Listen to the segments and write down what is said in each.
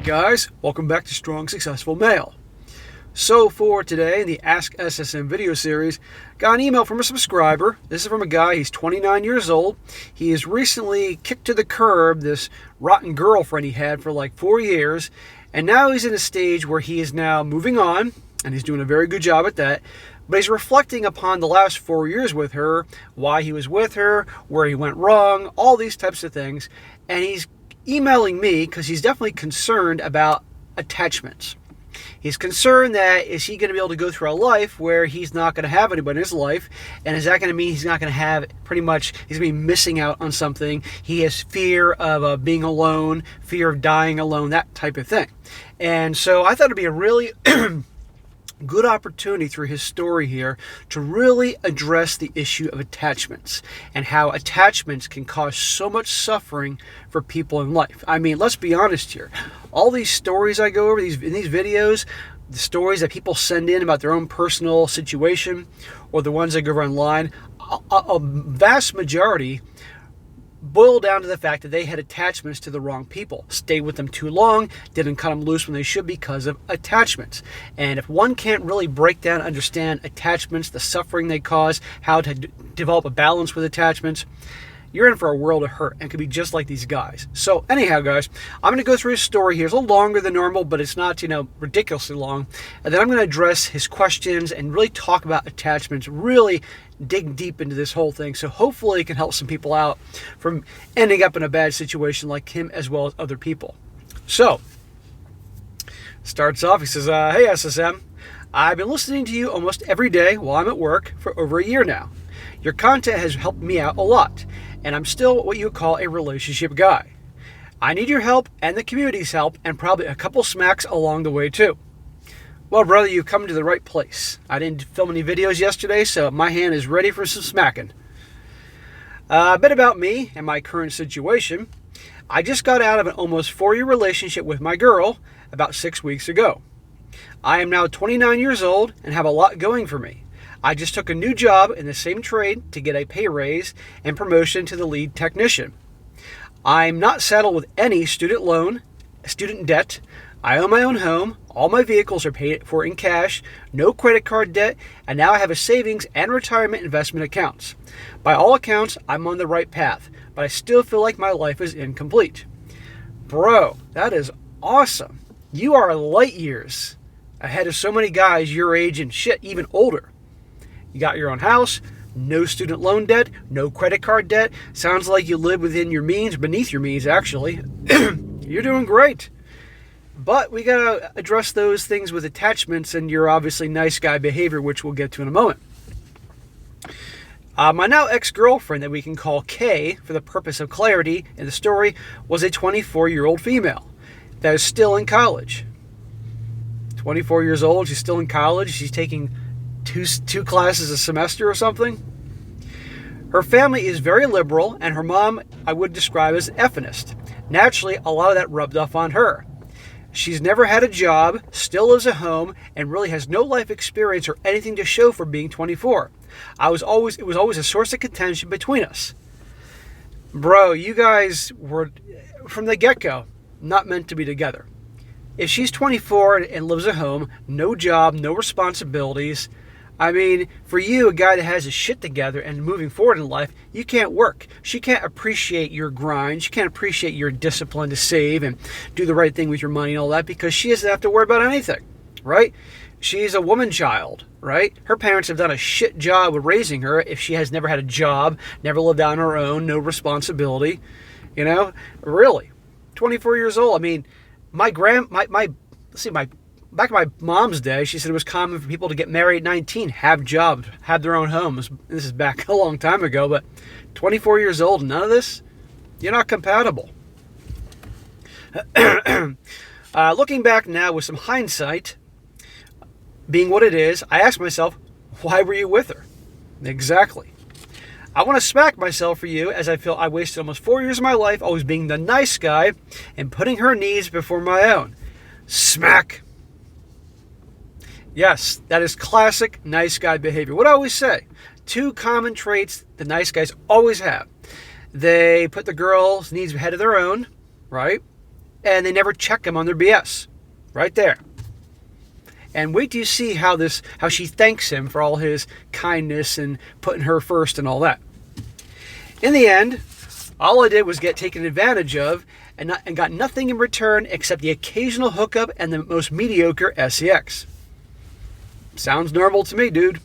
guys, welcome back to Strong Successful Male. So for today in the Ask SSM video series, got an email from a subscriber. This is from a guy, he's 29 years old. He has recently kicked to the curb this rotten girlfriend he had for like 4 years, and now he's in a stage where he is now moving on, and he's doing a very good job at that. But he's reflecting upon the last 4 years with her, why he was with her, where he went wrong, all these types of things. And he's emailing me because he's definitely concerned about attachments. He's concerned that is he going to be able to go through a life where he's not going to have anybody in his life, and is that going to mean he's not going to have, pretty much, he's going to be missing out on something. He has fear of being alone, fear of dying alone, that type of thing. And so I thought it'd be a really good opportunity through his story here to really address the issue of attachments and how attachments can cause so much suffering for people in life. I mean, let's be honest here. All these stories I go over in these videos, the stories that people send in about their own personal situation or the ones that go over online, a vast majority boil down to the fact that they had attachments to the wrong people, stayed with them too long, didn't cut them loose when they should because of attachments. And if one can't really break down, understand attachments, the suffering they cause, how to develop a balance with attachments, you're in for a world of hurt and could be just like these guys. So anyhow, guys, I'm going to go through his story here. It's a little longer than normal, but it's not, ridiculously long. And then I'm going to address his questions and really talk about attachments, really dig deep into this whole thing. So hopefully it can help some people out from ending up in a bad situation like him as well as other people. So, starts off, he says, hey SSM, I've been listening to you almost every day while I'm at work for over a year now. Your content has helped me out a lot, and I'm still what you would call a relationship guy. I need your help and the community's help, and probably a couple smacks along the way too. Well, brother, you've come to the right place. I didn't film any videos yesterday, so my hand is ready for some smacking. A bit about me and my current situation. I just got out of an almost 4-year relationship with my girl about 6 weeks ago. I am now 29 years old and have a lot going for me. I just took a new job in the same trade to get a pay raise and promotion to the lead technician. I'm not saddled with any student debt. I own my own home. All my vehicles are paid for in cash, no credit card debt, and now I have a savings and retirement investment accounts. By all accounts, I'm on the right path, but I still feel like my life is incomplete. Bro, that is awesome. You are light years ahead of so many guys your age and shit, even older. You got your own house, no student loan debt, no credit card debt. Sounds like you live within your means, beneath your means actually. You're doing great. But we gotta address those things with attachments and your obviously nice guy behavior, which we'll get to in a moment. My now ex-girlfriend, that we can call Kay for the purpose of clarity in the story, was a 24-year-old female that is still in college. 24 years old, she's still in college. She's taking two classes a semester or something. Her family is very liberal, and her mom I would describe as effeminist. Naturally, a lot of that rubbed off on her. She's never had a job, still lives at home, and really has no life experience or anything to show for being 24. It was always a source of contention between us. Bro, you guys were, from the get-go, not meant to be together. If she's 24 and lives at home, no job, no responsibilities, I mean, for you, a guy that has his shit together and moving forward in life, you can't work. She can't appreciate your grind. She can't appreciate your discipline to save and do the right thing with your money and all that because she doesn't have to worry about anything, right? She's a woman child, right? Her parents have done a shit job with raising her if she has never had a job, never lived on her own, no responsibility, really. 24 years old. I mean, back in my mom's day, she said it was common for people to get married at 19, have jobs, have their own homes. This is back a long time ago, but 24 years old, none of this? You're not compatible. Looking back now with some hindsight, being what it is, I ask myself, why were you with her? Exactly. I want to smack myself for you, as I feel I wasted almost 4 years of my life always being the nice guy and putting her needs before my own. Smack. Yes, that is classic nice guy behavior. What I always say, 2 common traits the nice guys always have. They put the girl's needs ahead of their own, right? and they never check him on their BS. Right there. And wait till you see how she thanks him for all his kindness and putting her first and all that. In the end, all I did was get taken advantage of and got nothing in return except the occasional hookup and the most mediocre sex. Sounds normal to me, dude.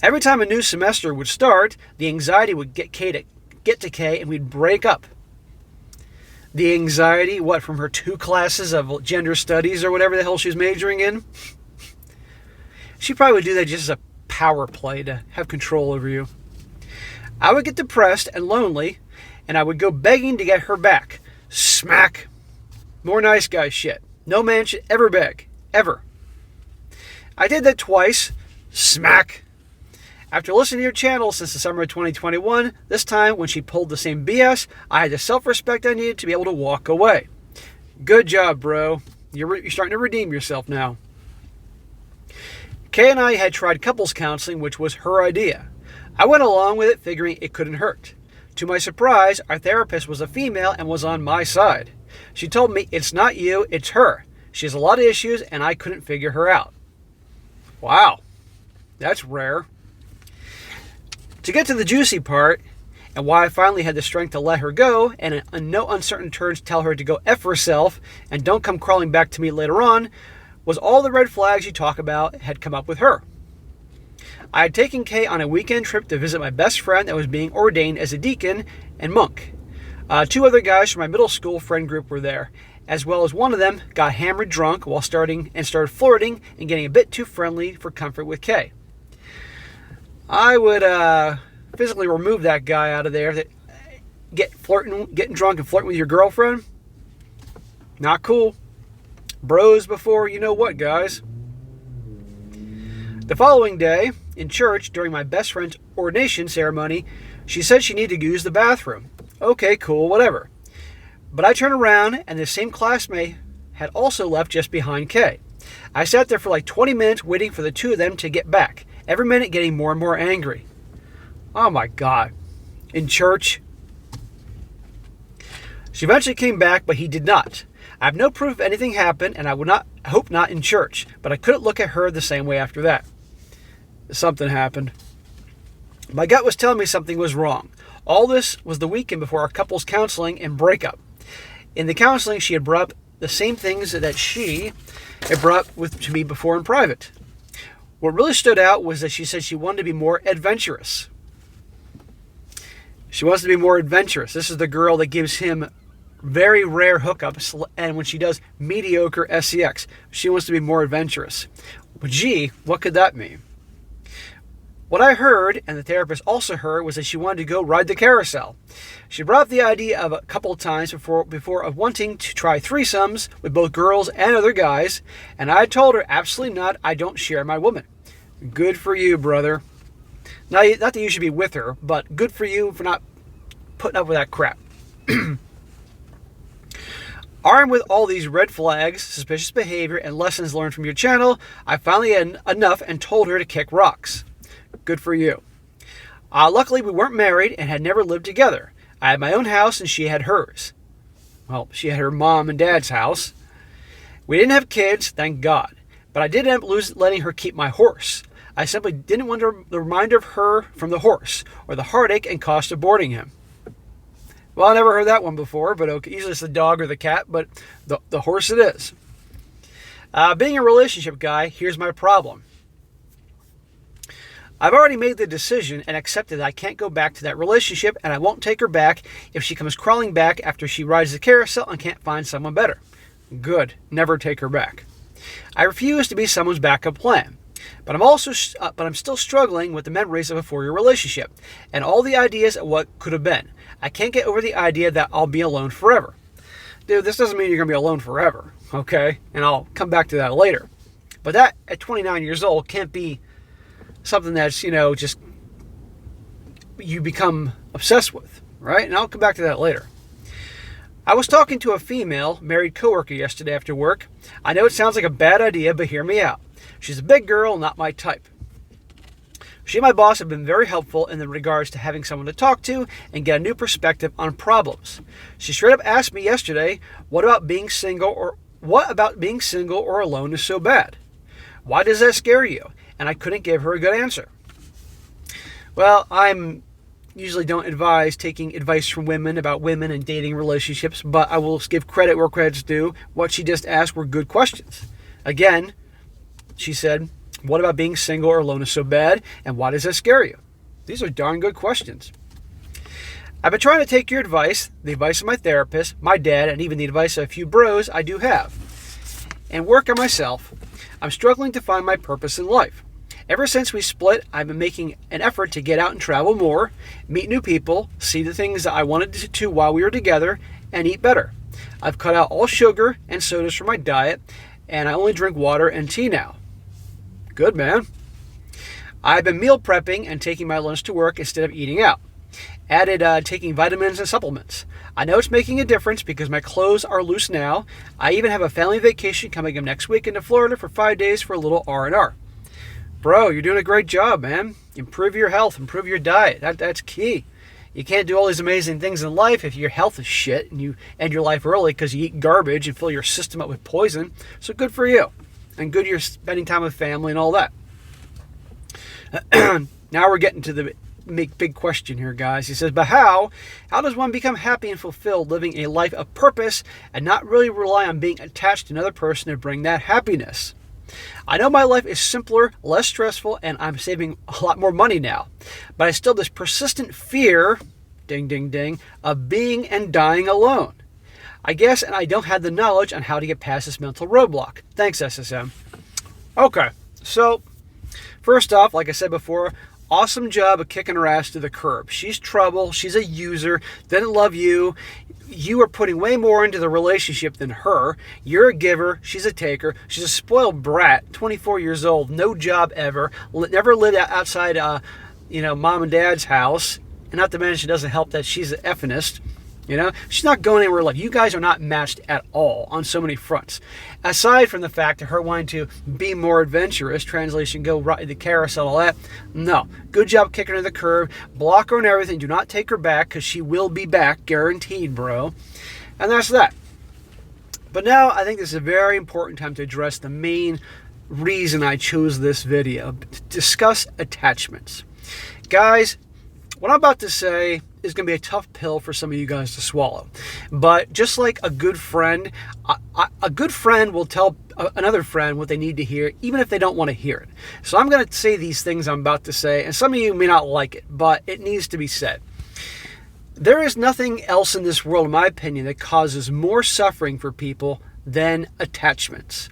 Every time a new semester would start, the anxiety would get to Kay and we'd break up. The anxiety, from her 2 classes of gender studies or whatever the hell she's majoring in? She probably would do that just as a power play to have control over you. I would get depressed and lonely, and I would go begging to get her back. Smack. More nice guy shit. No man should ever beg. Ever. I did that twice. Smack. After listening to your channel since the summer of 2021, this time when she pulled the same BS, I had the self-respect I needed to be able to walk away. Good job, bro. You're starting to redeem yourself now. Kay and I had tried couples counseling, which was her idea. I went along with it, figuring it couldn't hurt. To my surprise, our therapist was a female and was on my side. She told me, it's not you, it's her. She has a lot of issues and I couldn't figure her out. Wow. That's rare. To get to the juicy part, and why I finally had the strength to let her go, and in no uncertain terms tell her to go F herself, and don't come crawling back to me later on, was all the red flags you talk about had come up with her. I had taken Kay on a weekend trip to visit my best friend that was being ordained as a deacon and monk. 2 other guys from my middle school friend group were there, as well as one of them got hammered drunk while started flirting and getting a bit too friendly for comfort with Kay. I would physically remove that guy out of there. Getting drunk and flirting with your girlfriend. Not cool. Bros before you know what, guys. The following day, in church, during my best friend's ordination ceremony, she said she needed to use the bathroom. Okay, cool, whatever. But I turned around, and the same classmate had also left just behind Kay. I sat there for like 20 minutes waiting for the 2 of them to get back. Every minute getting more and more angry. Oh my God. In church. She eventually came back, but he did not. I have no proof anything happened, and I hope not in church, but I couldn't look at her the same way after that. Something happened. My gut was telling me something was wrong. All this was the weekend before our couples counseling and breakup. In the counseling, she had brought up the same things that she had brought up to me before in private. What really stood out was that she said she wanted to be more adventurous. She wants to be more adventurous. This is the girl that gives him very rare hookups, and when she does mediocre sex, she wants to be more adventurous. But gee, what could that mean? What I heard, and the therapist also heard, was that she wanted to go ride the carousel. She brought up the idea of a couple of times before of wanting to try threesomes with both girls and other guys, and I told her, absolutely not, I don't share my woman. Good for you, brother. Not that you should be with her, but good for you for not putting up with that crap. Armed with all these red flags, suspicious behavior, and lessons learned from your channel, I finally had enough and told her to kick rocks. Good for you. Luckily, we weren't married and had never lived together. I had my own house and she had hers. Well, she had her mom and dad's house. We didn't have kids, thank God. But I did end up letting her keep my horse. I simply didn't want the reminder of her from the horse, or the heartache and cost of boarding him. Well, I never heard that one before, but okay, usually it's the dog or the cat, but the horse it is. Being a relationship guy, here's my problem. I've already made the decision and accepted that I can't go back to that relationship, and I won't take her back if she comes crawling back after she rides the carousel and can't find someone better. Good. Never take her back. I refuse to be someone's backup plan. But I'm still struggling with the memories of a 4-year relationship and all the ideas of what could have been. I can't get over the idea that I'll be alone forever. Dude, this doesn't mean you're going to be alone forever, okay? And I'll come back to that later. But that, at 29 years old, can't be something that's, just you become obsessed with, right? And I'll come back to that later. I was talking to a female married coworker yesterday after work. I know it sounds like a bad idea, but hear me out. She's a big girl, not my type. She and my boss have been very helpful in the regards to having someone to talk to and get a new perspective on problems. She straight up asked me yesterday, what about being single or alone is so bad? Why does that scare you? And I couldn't give her a good answer. Well, I'm usually don't advise taking advice from women about women and dating relationships, but I will give credit where credit's due. What she just asked were good questions. Again, she said, what about being single or alone is so bad, and why does that scare you? These are darn good questions. I've been trying to take your advice, the advice of my therapist, my dad, and even the advice of a few bros I do have, and work on myself. I'm struggling to find my purpose in life. Ever since we split, I've been making an effort to get out and travel more, meet new people, see the things that I wanted to while we were together, and eat better. I've cut out all sugar and sodas from my diet, and I only drink water and tea now. Good, man. I've been meal prepping and taking my lunch to work instead of eating out. Added taking vitamins and supplements. I know it's making a difference because my clothes are loose now. I even have a family vacation coming up next week into Florida for 5 days for a little R&R. Bro, you're doing a great job, man. Improve your health, improve your diet. That's key. You can't do all these amazing things in life if your health is shit and you end your life early because you eat garbage and fill your system up with poison. So good for you. And good you're spending time with family and all that. Now we're getting to the big question here, guys. He says, but how does one become happy and fulfilled living a life of purpose and not really rely on being attached to another person to bring that happiness? I know my life is simpler, less stressful, and I'm saving a lot more money now. But I still have this persistent fear, ding, ding, ding, of being and dying alone. I guess, and I don't have the knowledge on how to get past this mental roadblock. Thanks, SSM. Okay, so first off, like I said before, awesome job of kicking her ass to the curb. She's trouble. She's a user. Doesn't love you. You are putting way more into the relationship than her. You're a giver. She's a taker. She's a spoiled brat, 24 years old, no job ever, never lived outside, mom and dad's house. And not to mention, it doesn't help that she's an effingist. She's not going anywhere. Like, you guys are not matched at all on so many fronts. Aside from the fact of her wanting to be more adventurous, translation, go ride the carousel, all that. No. Good job kicking her to the curb. Block her and everything. Do not take her back because she will be back. Guaranteed, bro. And that's that. But now I think this is a very important time to address the main reason I chose this video. Discuss attachments. Guys, what I'm about to say is going to be a tough pill for some of you guys to swallow. But just like a good friend will tell another friend what they need to hear, even if they don't want to hear it. So I'm going to say these things I'm about to say, and some of you may not like it, but it needs to be said. There is nothing else in this world, in my opinion, that causes more suffering for people than attachments.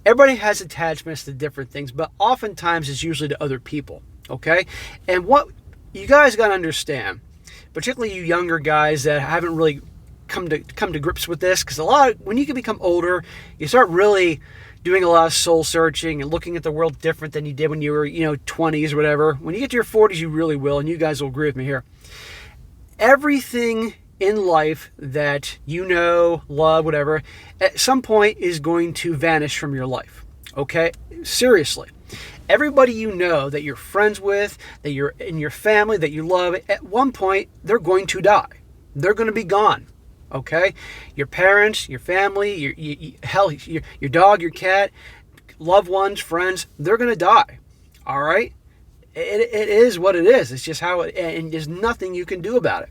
Everybody has attachments to different things, but oftentimes it's usually to other people, okay? And what you guys got to understand, particularly you younger guys that haven't really come to grips with this, because when you can become older, you start really doing a lot of soul searching and looking at the world different than you did when you were 20s or whatever. When you get to your 40s, you really will, and you guys will agree with me here. Everything in life that love, whatever, at some point is going to vanish from your life. Okay? Seriously. Everybody that you're friends with, that you're in your family, that you love, at one point, they're going to die. They're going to be gone. Okay? Your parents, your family, your dog, your cat, loved ones, friends, they're going to die. All right? It is what it is. It's just how and there's nothing you can do about it.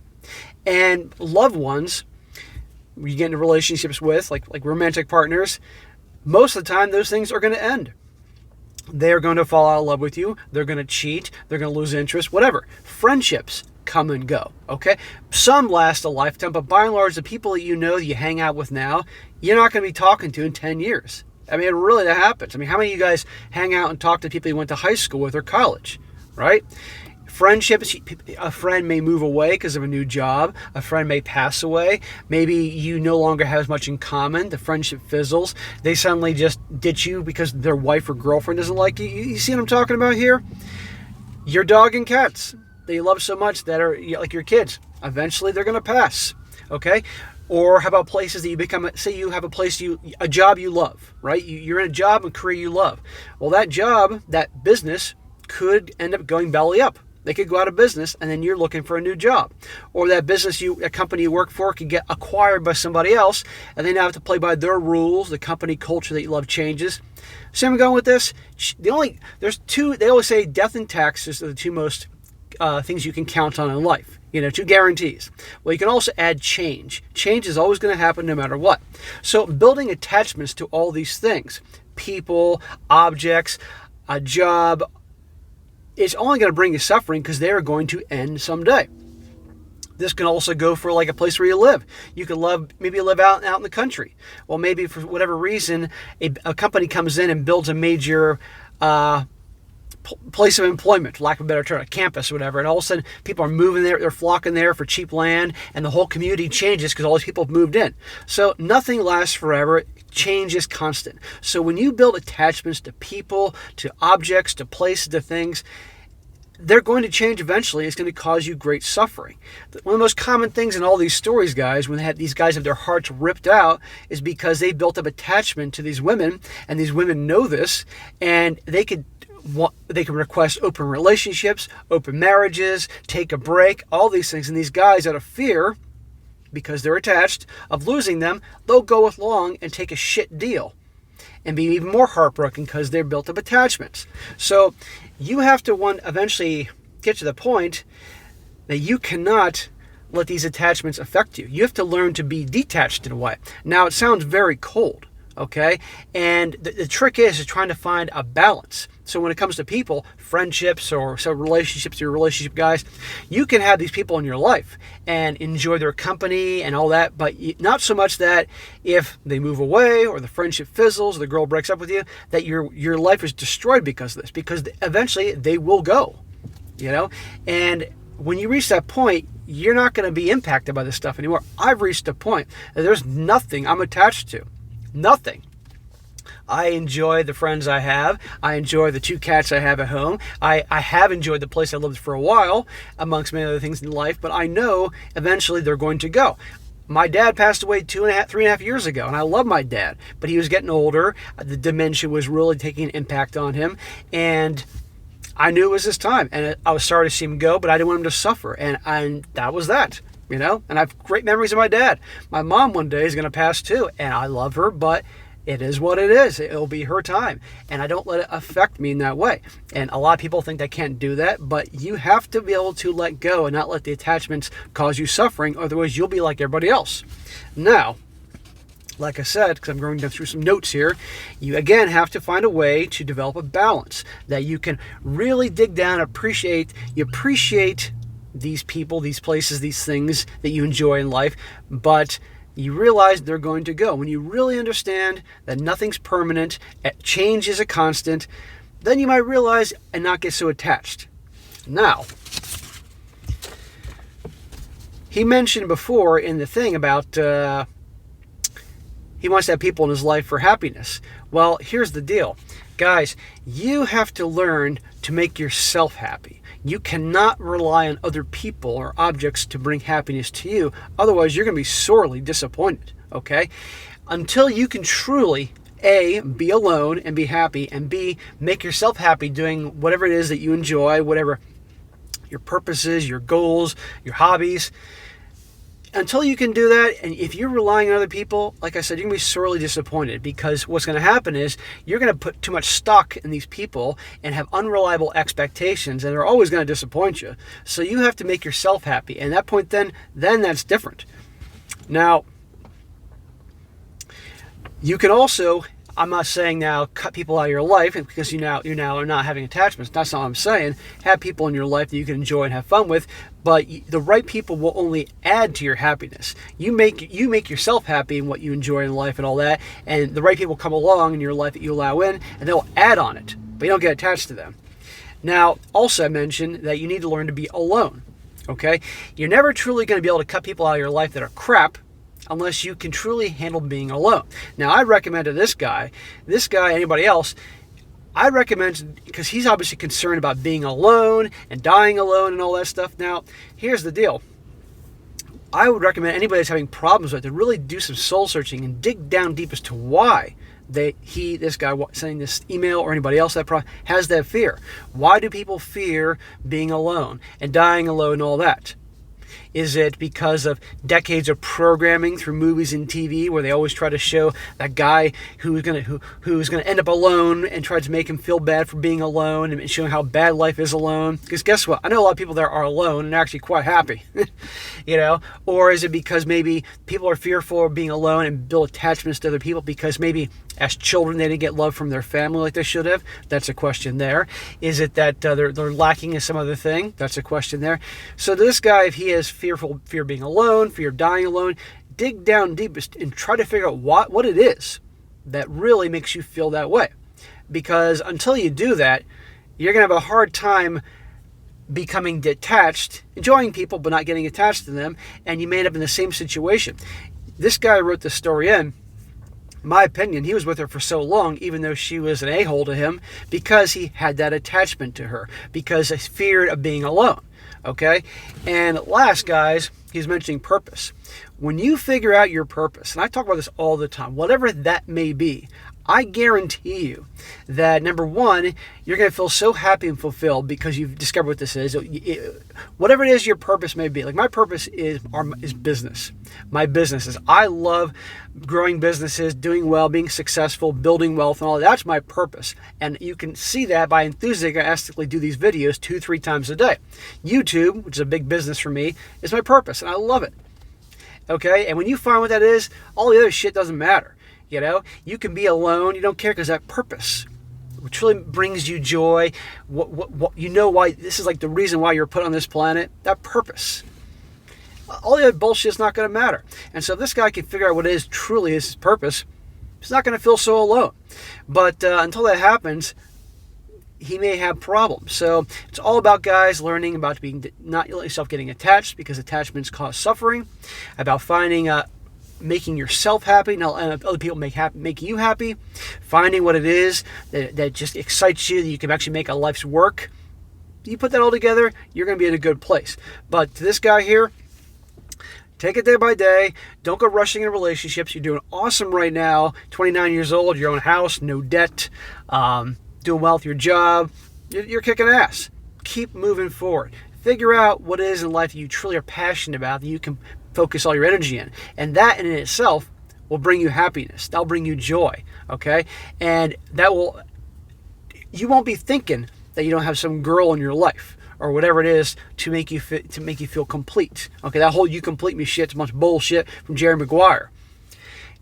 And loved ones, you get into relationships with, like romantic partners, most of the time those things are going to end. They're going to fall out of love with you. They're going to cheat. They're going to lose interest, whatever. Friendships come and go, okay? Some last a lifetime, but by and large, the people that that you hang out with now, you're not going to be talking to in 10 years. I mean, that happens. I mean, how many of you guys hang out and talk to people you went to high school with or college, right? Friendships, a friend may move away because of a new job. A friend may pass away. Maybe you no longer have as much in common. The friendship fizzles. They suddenly just ditch you because their wife or girlfriend doesn't like you. You see what I'm talking about here? Your dog and cats that you love so much that are like your kids. Eventually they're going to pass, okay? Or how about places that you become, say you have a job you love, right? You're in a job and career you love. Well, that job, that business, could end up going belly up. They could go out of business, and then you're looking for a new job. Or that a company you work for could get acquired by somebody else, and they now have to play by their rules. The company culture that you love changes. So I'm going with this. They always say death and taxes are the two most things you can count on in life. Two guarantees. Well, you can also add change. Change is always going to happen no matter what. So building attachments to all these things, people, objects, a job, it's only going to bring you suffering because they are going to end someday. This can also go for like a place where you live. You could maybe live out in the country. Well, maybe for whatever reason, a company comes in and builds a major place of employment, for lack of a better term, a campus or whatever, and all of a sudden people are moving there, they're flocking there for cheap land, and the whole community changes because all these people have moved in. So nothing lasts forever. Change is constant. So when you build attachments to people, to objects, to places, to things, they're going to change eventually. It's going to cause you great suffering. One of the most common things in all these stories, guys, when these guys have their hearts ripped out, is because they built up attachment to these women, and these women know this, and they can request open relationships, open marriages, take a break, all these things. And these guys, out of fear, because they're attached, of losing them, they'll go along and take a shit deal and be even more heartbroken because they're built up attachments. So you have to eventually get to the point that you cannot let these attachments affect you. You have to learn to be detached in a way. Now, it sounds very cold, okay? And the trick is trying to find a balance. So when it comes to people, friendships or relationships, your relationship guys, you can have these people in your life and enjoy their company and all that, but not so much that if they move away or the friendship fizzles or the girl breaks up with you, that your life is destroyed because of this, because eventually they will go, And when you reach that point, you're not going to be impacted by this stuff anymore. I've reached a point that there's nothing I'm attached to. Nothing. I enjoy the friends I have. I enjoy the 2 cats I have at home. I have enjoyed the place I lived for a while, amongst many other things in life, but I know eventually they're going to go. My dad passed away 3.5 years ago, and I love my dad, but he was getting older. The dementia was really taking an impact on him, and I knew it was his time, and I was sorry to see him go, but I didn't want him to suffer, and that was that. And I have great memories of my dad. My mom one day is going to pass too, and I love her, but it is what it is. It'll be her time. And I don't let it affect me in that way. And a lot of people think they can't do that, but you have to be able to let go and not let the attachments cause you suffering. Otherwise, you'll be like everybody else. Now, like I said, because I'm going through some notes here, you again have to find a way to develop a balance that you can really dig down and appreciate. You appreciate these people, these places, these things that you enjoy in life, but you realize they're going to go. When you really understand that nothing's permanent, change is a constant, then you might realize and not get so attached. Now, he mentioned before in the thing about he wants to have people in his life for happiness. Well, here's the deal. Guys, you have to learn to make yourself happy. You cannot rely on other people or objects to bring happiness to you. Otherwise, you're going to be sorely disappointed, okay? Until you can truly, A, be alone and be happy, and B, make yourself happy doing whatever it is that you enjoy, whatever your purposes, your goals, your hobbies. Until you can do that, and if you're relying on other people, like I said, you're going to be sorely disappointed, because what's going to happen is you're going to put too much stock in these people and have unreliable expectations, and they're always going to disappoint you. So you have to make yourself happy, and at that point then that's different. Now, you can also, I'm not saying now cut people out of your life because you now are not having attachments. That's not what I'm saying. Have people in your life that you can enjoy and have fun with, but the right people will only add to your happiness. You make yourself happy in what you enjoy in life and all that, and the right people come along in your life that you allow in, and they'll add on it, but you don't get attached to them. Now, also I mentioned that you need to learn to be alone, okay? You're never truly going to be able to cut people out of your life that are crap unless you can truly handle being alone. Now, I recommend to this guy, anybody else, I recommend, because he's obviously concerned about being alone and dying alone and all that stuff. Now, here's the deal. I would recommend anybody that's having problems with it to really do some soul searching and dig down deep as to why this guy sending this email or anybody else that has that fear. Why do people fear being alone and dying alone and all that? Is it because of decades of programming through movies and TV where they always try to show that guy who's gonna end up alone and try to make him feel bad for being alone and showing how bad life is alone? Because guess what? I know a lot of people that are alone and are actually quite happy. Or is it because maybe people are fearful of being alone and build attachments to other people because maybe as children they didn't get love from their family like they should have? That's a question there. Is it that they're lacking in some other thing? That's a question there. So this guy, if he has fear of being alone, fear of dying alone, dig down deepest and try to figure out what it is that really makes you feel that way. Because until you do that, you're going to have a hard time becoming detached, enjoying people but not getting attached to them, and you may end up in the same situation. This guy wrote this story in my opinion, he was with her for so long, even though she was an a-hole to him, because he had that attachment to her, because he feared of being alone. Okay? And last, guys, he's mentioning purpose. When you figure out your purpose, and I talk about this all the time, whatever that may be, I guarantee you that, number one, you're going to feel so happy and fulfilled because you've discovered what this is. Whatever it is your purpose may be. Like my purpose is business. My business is, I love growing businesses, doing well, being successful, building wealth and all that. That's my purpose. And you can see that by enthusiastically do these videos 2-3 times a day. YouTube, which is a big business for me, is my purpose and I love it. Okay? And when you find what that is, all the other shit doesn't matter. You know, you can be alone. You don't care because that purpose, which really brings you joy. What you know why this is like the reason why you're put on this planet. That purpose. All the other bullshit is not going to matter. And so if this guy can figure out what it is truly is his purpose, he's not going to feel so alone. But until that happens, he may have problems. So it's all about, guys, learning about not yourself getting attached because attachments cause suffering. About finding making yourself happy, not other people make you happy, finding what it is that just excites you, that you can actually make a life's work. You put that all together, you're going to be in a good place. But to this guy here, take it day by day. Don't go rushing in relationships. You're doing awesome right now. 29 years old, your own house, no debt, doing well with your job. You're kicking ass. Keep moving forward. Figure out what it is in life that you truly are passionate about, that you can focus all your energy in. And that in itself will bring you happiness. That'll bring you joy. Okay? And you won't be thinking that you don't have some girl in your life or whatever it is to make you feel complete. Okay, that whole "you complete me" shit's a bunch of bullshit from Jerry Maguire.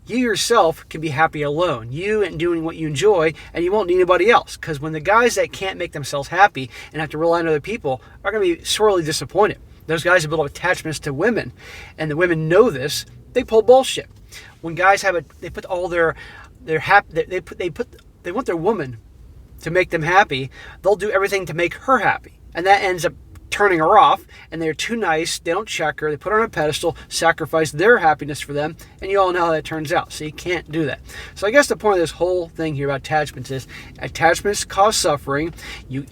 You yourself can be happy alone. You and doing what you enjoy, and you won't need anybody else. Because when the guys that can't make themselves happy and have to rely on other people are going to be sorely disappointed. Those guys have built attachments to women, and the women know this. They pull bullshit. When guys they put all they want their woman to make them happy. They'll do everything to make her happy, and that ends up turning her off. And they're too nice. They don't check her. They put her on a pedestal, sacrifice their happiness for them, and you all know how that turns out. So you can't do that. So I guess the point of this whole thing here about attachments is attachments cause suffering.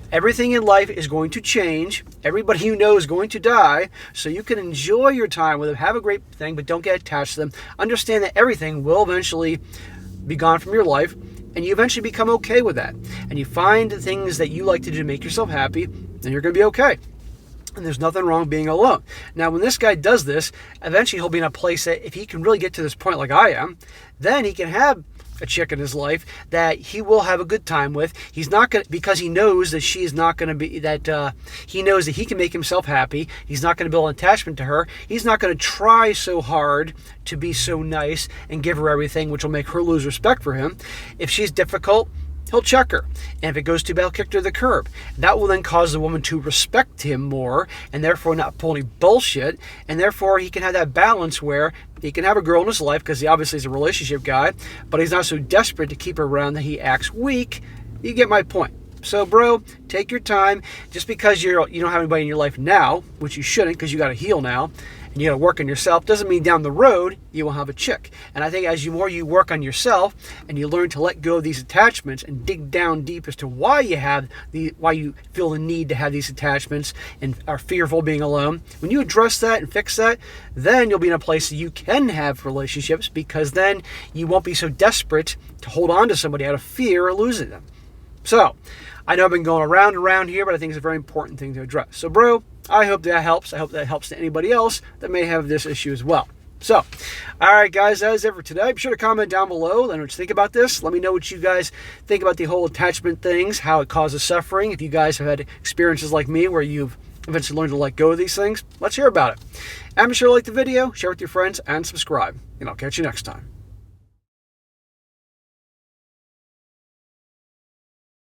Everything in life is going to change. Everybody you know is going to die. So you can enjoy your time with them, have a great thing, but don't get attached to them. Understand that everything will eventually be gone from your life, and you eventually become okay with that. And you find the things that you like to do to make yourself happy, and you're going to be okay. And there's nothing wrong being alone. Now, when this guy does this, eventually he'll be in a place that if he can really get to this point like I am, then he can have a chick in his life that he will have a good time with. He's not going to, because he knows that she's not going to be, that he knows that he can make himself happy. He's not going to build an attachment to her. He's not going to try so hard to be so nice and give her everything, which will make her lose respect for him. If she's difficult, he'll check her. And if it goes too bad, he'll kick her to the curb. That will then cause the woman to respect him more and therefore not pull any bullshit. And therefore he can have that balance where he can have a girl in his life because he obviously is a relationship guy, but he's not so desperate to keep her around that he acts weak. You get my point. So, bro, take your time. Just because you don't have anybody in your life now, which you shouldn't because you got to heal now, and you got to work on yourself, doesn't mean down the road you won't have a chick. And I think as more you work on yourself and you learn to let go of these attachments and dig down deep as to why you feel the need to have these attachments and are fearful of being alone, when you address that and fix that, then you'll be in a place that you can have relationships, because then you won't be so desperate to hold on to somebody out of fear of losing them. So, I know I've been going around and around here, but I think it's a very important thing to address. So, bro, I hope that helps. I hope that helps to anybody else that may have this issue as well. So, all right, guys, that is it for today. Be sure to comment down below. Let me know what you think about this. Let me know what you guys think about the whole attachment things, how it causes suffering. If you guys have had experiences like me where you've eventually learned to let go of these things, let's hear about it. And be sure to like the video, share with your friends, and subscribe. And I'll catch you next time.